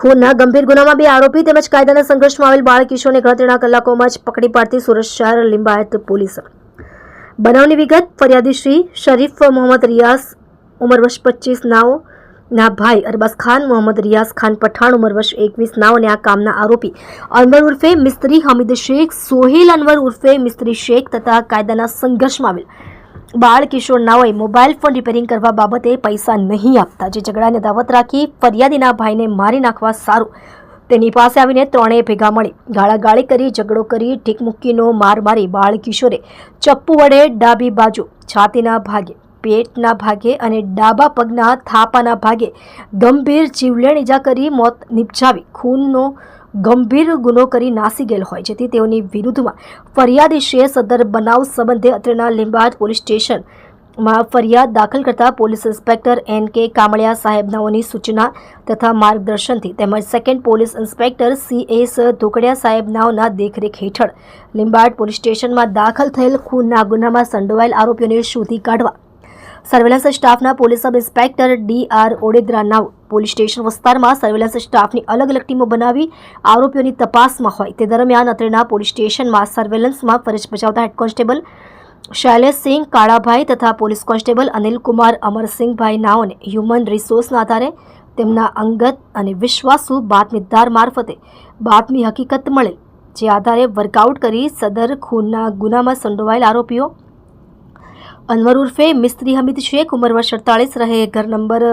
ખૂનના ગંભીર ગુનામાં બે આરોપી તેમજ કાયદાના સંઘર્ષમાં આવેલ બાળ કિશોરને ગણતરીના કલાકોમાં જ પકડી પાડતી સુરત શહેર લિંબાયત પોલીસ। બનાવની વિગત, ફરિયાદી શ્રી શરીફ મોહમ્મદ રિયાઝ ઉંમર વર્ષ 25 નાઓના ભાઈ અરબાઝ ખાન મોહમ્મદ રિયાઝ ખાન પઠાણ ઉંમર વર્ષ 21 નાઓ અને આ કામના આરોપી અનવર ઉર્ફે મિસ્ત્રી હમીદ શેખ, સોહેલ અનવર ઉર્ફે મિસ્ત્રી શેખ તથા કાયદાના સંઘર્ષમાં આવેલ બાળ કિશોર નાઓએ મોબાઈલ ફોન રિપેરિંગ કરવા બાબતે પૈસા નહીં આપતા જે ઝઘડાને દાવત રાખી ફરિયાદીના ભાઈને મારી નાખવા સારું તેની પાસે આવીને ત્રણેય ભેગા મળી ગાળાગાળી કરી ઝઘડો કરી ઠીક મૂકીનો માર મારી બાળ કિશોરે ચપ્પુ વડે ડાબી બાજુ છાતીના ભાગે, પેટના ભાગે અને ડાબા પગના થાપાના ભાગે ગંભીર જીવલેણ ઈજા કરી મોત નિપજાવી ખૂનનો ગંભીર ગુનો કરી નાસી ગયેલ હોય, જેથી તેઓની વિરુદ્ધમાં ફરિયાદી શ્રેય સદર બનાવ સંબંધે અત્રેના લિંબાયત પોલીસ સ્ટેશનમાં ફરિયાદ દાખલ કરતા પોલીસ ઇન્સ્પેક્ટર NK કામળિયા સાહેબનાઓની સૂચના તથા માર્ગદર્શનથી તેમજ second police inspector CS Dhokadiya સાહેબનાઓના દેખરેખ હેઠળ લિંબાયત પોલીસ સ્ટેશનમાં દાખલ થયેલ ખૂનના ગુનામાં સંડોવાયેલ આરોપીઓને શોધી કાઢવા સર્વેલન્સ સ્ટાફના police sub inspector DR Odedara નાવ પોલીસ સ્ટેશન વિસ્તારમાં સર્વેલન્સ સ્ટાફની અલગ અલગ ટીમો બનાવી આરોપીઓની તપાસમાં હોય તે દરમિયાન અત્રેના પોલીસ સ્ટેશનમાં સર્વેલન્સમાં ફરજ બજાવતા હેડ કોન્સ્ટેબલ શૈલેષસિંહ કાળાભાઈ તથા police constable Anilkumar Amarsinhbhai નાઓને human રિસોર્સના આધારે તેમના અંગત અને વિશ્વાસુ બાતમીદાર મારફતે બાતમી હકીકત મળેલ જે આધારે વર્કઆઉટ કરી સદર ખૂનના ગુનામાં સંડોવાયેલ આરોપીઓ અનવર ઉર્ફે મિસ્ત્રી હમીદ શેખ ઉંમર વર્ષ 48 રહે ઘર નંબર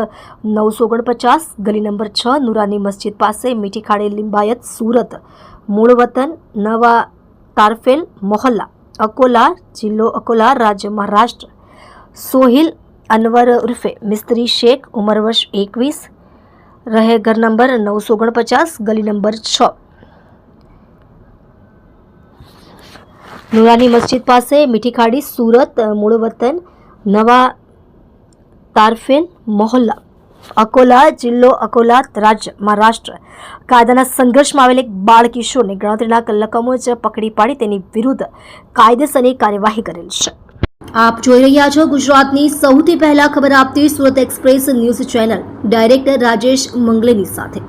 949 ગલી નંબર 6 નુરાની મસ્જિદ પાસે મીઠી ખાડી લિંબાયત સુરત, મૂળ વતન નવા તારફેલ મોહલ્લા અકોલા જિલ્લો અકોલા રાજ્ય મહારાષ્ટ્ર। સોહિલ અનવર ઉર્ફે મિસ્ત્રી શેખ ઉંમર વર્ષ 21 રહે ઘર નંબર 949 ગલી નંબર 6 નુરાની મસ્જિદ પાસે મીઠી ખાડી સુરત, મૂળ વતન નવા તારફેલ મોહલ્લા અકોલા જિલ્લો અકોલા રાજ્ય મહારાષ્ટ્ર કાયદાના સંઘર્ષમાં આવેલ એક બાળ કિશોરને ગણતરીના કલાકોમાં જ પકડી પાડી તેની વિરુદ્ધ કાયદેસરની કાર્યવાહી કરેલ છે। આપ જોઈ રહ્યા છો ગુજરાતની સૌથી પહેલા ખબર આપતી Surat express news channel director Rajesh મંગલેની સાથે।